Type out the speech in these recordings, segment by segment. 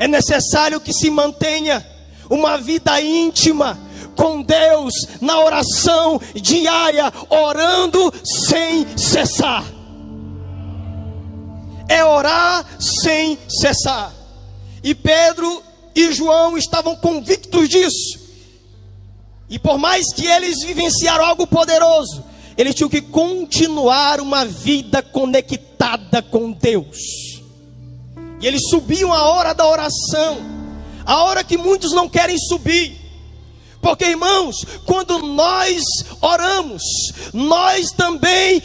É necessário que se mantenha uma vida íntima com Deus, na oração diária, orando sem cessar. É orar sem cessar. E Pedro e João estavam convictos disso. E por mais que eles vivenciaram algo poderoso, eles tinham que continuar uma vida conectada com Deus. E eles subiam a hora da oração, a hora que muitos não querem subir. Porque, irmãos, quando nós oramos, nós também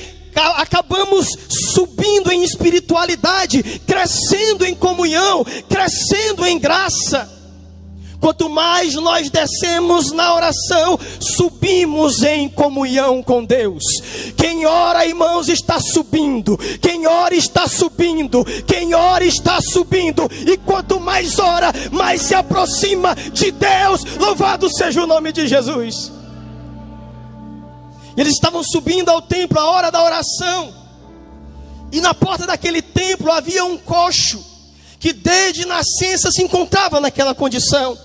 acabamos subindo em espiritualidade, crescendo em comunhão, crescendo em graça. Quanto mais nós descemos na oração, subimos em comunhão com Deus. Quem ora, irmãos, está subindo. Quem ora está subindo. Quem ora está subindo. E quanto mais ora, mais se aproxima de Deus. Louvado seja o nome de Jesus. Eles estavam subindo ao templo, a hora da oração. E na porta daquele templo havia um coxo, que desde nascença se encontrava naquela condição.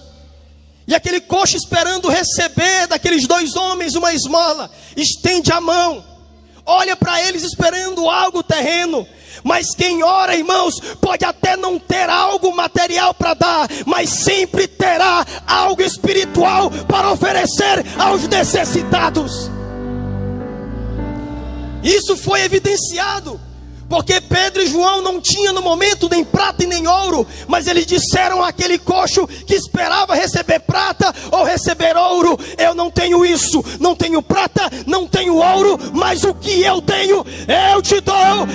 E aquele coxo, esperando receber daqueles dois homens uma esmola, estende a mão, olha para eles esperando algo terreno. Mas quem ora, irmãos, pode até não ter algo material para dar, mas sempre terá algo espiritual para oferecer aos necessitados. Isso foi evidenciado, porque Pedro e João não tinham no momento nem prata e nem ouro, mas eles disseram àquele coxo que esperava receber prata ou receber ouro: eu não tenho isso, não tenho prata, não tenho ouro, mas o que eu tenho, eu te dou.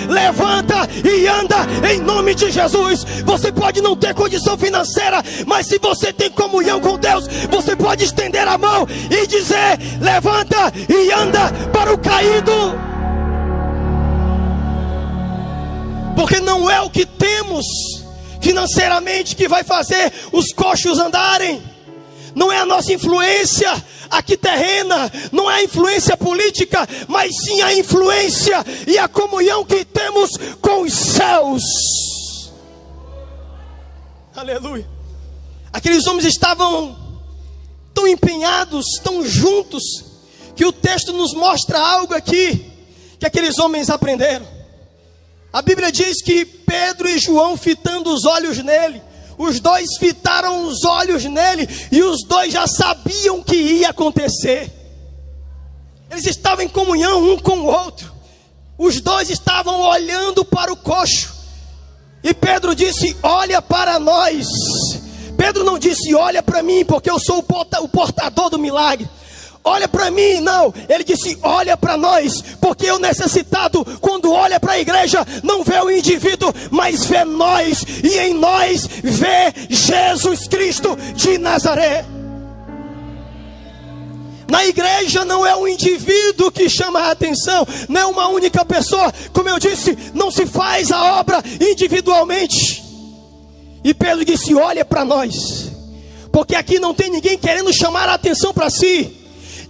Levanta e anda em nome de Jesus. Você pode não ter condição financeira, mas se você tem comunhão com Deus, você pode estender a mão e dizer: levanta e anda para o caído. Porque não é o que temos financeiramente que vai fazer os coxos andarem. Não é a nossa influência aqui terrena, não é a influência política, mas sim a influência e a comunhão que temos com os céus. Aleluia. Aqueles homens estavam tão empenhados, tão juntos, que o texto nos mostra algo aqui que aqueles homens aprenderam. A Bíblia diz que Pedro e João, fitando os olhos nele, os dois fitaram os olhos nele, e os dois já sabiam o que ia acontecer. Eles estavam em comunhão um com o outro. Os dois estavam olhando para o coxo. E Pedro disse: olha para nós. Pedro não disse: olha para mim, porque eu sou o portador do milagre. Olha para mim, não. Ele disse: olha para nós, porque o necessitado, quando olha para a igreja, não vê o indivíduo, mas vê nós, e em nós vê Jesus Cristo de Nazaré. Na igreja não é um indivíduo que chama a atenção, não é uma única pessoa. Como eu disse, não se faz a obra individualmente. E Pedro disse: olha para nós, porque aqui não tem ninguém querendo chamar a atenção para si.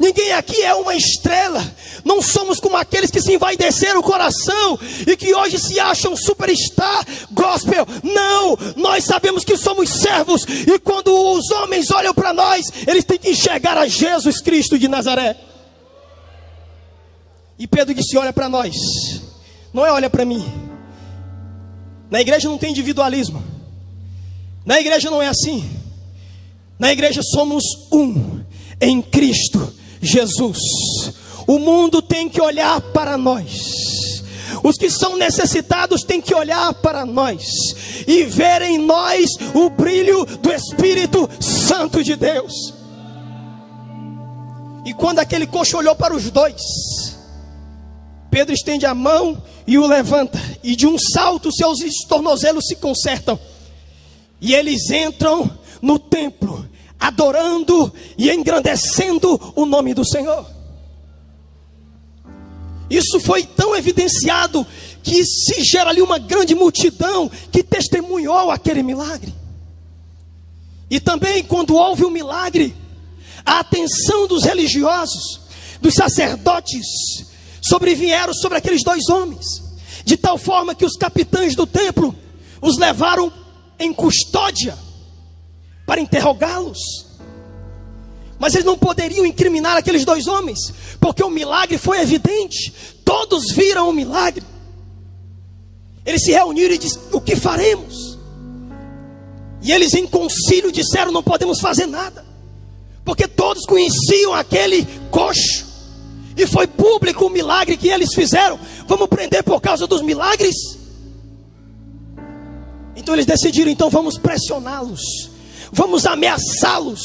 Ninguém aqui é uma estrela. Não somos como aqueles que se envaideceram o coração e que hoje se acham superstar gospel. Não, nós sabemos que somos servos. E quando os homens olham para nós, eles têm que enxergar a Jesus Cristo de Nazaré. E Pedro disse: olha para nós. Não é olha para mim. Na igreja não tem individualismo. Na igreja não é assim. Na igreja somos um em Cristo Jesus. O mundo tem que olhar para nós. Os que são necessitados têm que olhar para nós e ver em nós o brilho do Espírito Santo de Deus. E quando aquele coxo olhou para os dois, Pedro estende a mão e o levanta, e de um salto seus tornozelos se consertam, e eles entram no templo, adorando e engrandecendo o nome do Senhor. Isso foi tão evidenciado que se gera ali uma grande multidão que testemunhou aquele milagre. E também quando houve o milagre, a atenção dos religiosos, dos sacerdotes, sobrevieram sobre aqueles dois homens, de tal forma que os capitães do templo os levaram em custódia para interrogá-los. Mas eles não poderiam incriminar aqueles dois homens, porque o milagre foi evidente. Todos viram o milagre. Eles se reuniram e disseram: o que faremos? E eles em concílio disseram: não podemos fazer nada, porque todos conheciam aquele coxo, e foi público o milagre que eles fizeram. Vamos prender por causa dos milagres? Então eles decidiram: então vamos pressioná-los, vamos ameaçá-los.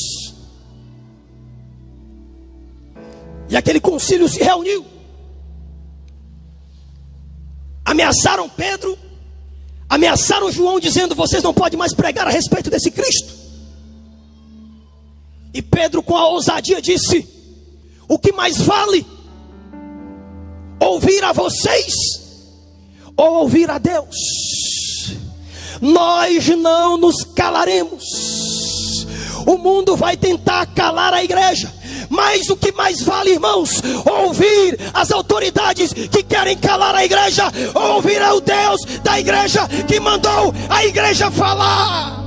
E aquele concílio se reuniu. Ameaçaram Pedro, ameaçaram João, dizendo: vocês não podem mais pregar a respeito desse Cristo. E Pedro, com a ousadia, disse: o que mais vale? Ouvir a vocês ou ouvir a Deus? Nós não nos calaremos. O mundo vai tentar calar a igreja, mas o que mais vale, irmãos, ouvir as autoridades que querem calar a igreja, ouvir ao Deus da igreja que mandou a igreja falar.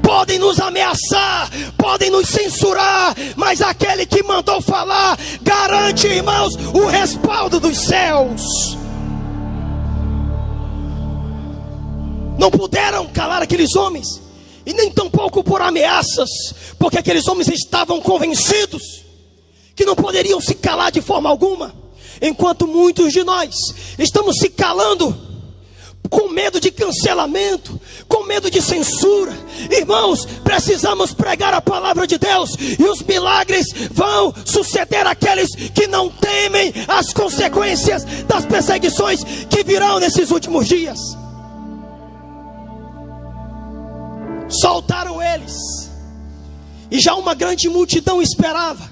Podem nos ameaçar, podem nos censurar, mas aquele que mandou falar garante, irmãos, o respaldo dos céus. Não puderam calar aqueles homens, e nem tampouco por ameaças, porque aqueles homens estavam convencidos que não poderiam se calar de forma alguma, enquanto muitos de nós estamos se calando com medo de cancelamento, com medo de censura. Irmãos, precisamos pregar a palavra de Deus, e os milagres vão suceder àqueles que não temem as consequências das perseguições que virão nesses últimos dias. Soltaram eles, e já uma grande multidão esperava,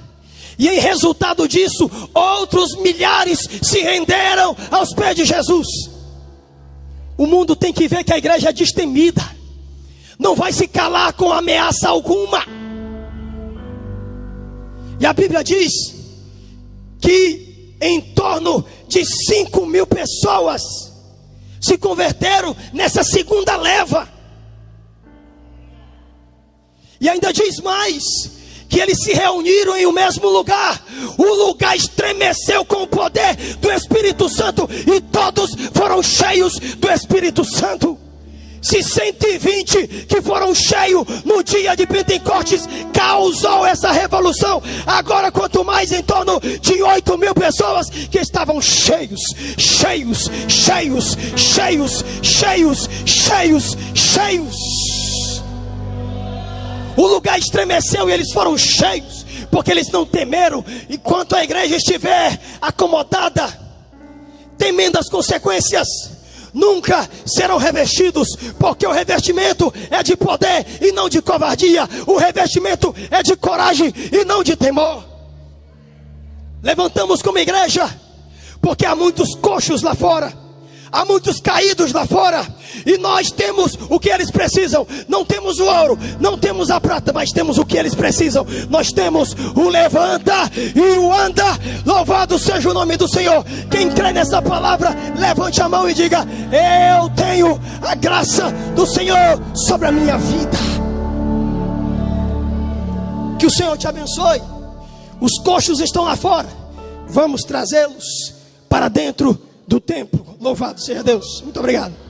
e em resultado disso, outros milhares se renderam aos pés de Jesus. O mundo tem que ver que a igreja é destemida, não vai se calar com ameaça alguma. E a Bíblia diz que em torno de 5.000 pessoas se converteram nessa segunda leva. E ainda diz mais, que eles se reuniram em o mesmo lugar. O lugar estremeceu com o poder do Espírito Santo, e todos foram cheios do Espírito Santo. Se 120 que foram cheios no dia de Pentecostes causou essa revolução, agora quanto mais em torno de 8.000 pessoas que estavam cheios. O lugar estremeceu e eles foram cheios, porque eles não temeram. Enquanto a igreja estiver acomodada, temendo as consequências, nunca serão revestidos, porque o revestimento é de poder e não de covardia. O revestimento é de coragem e não de temor. Levantamos como igreja, porque há muitos coxos lá fora, há muitos caídos lá fora, e nós temos o que eles precisam. Não temos o ouro, não temos a prata, mas temos o que eles precisam. Nós temos o levanta e o anda. Louvado seja o nome do Senhor. Quem crê nessa palavra, levante a mão e diga: eu tenho a graça do Senhor sobre a minha vida. Que o Senhor te abençoe. Os coxos estão lá fora, vamos trazê-los para dentro do templo. Louvado seja Deus. Muito obrigado.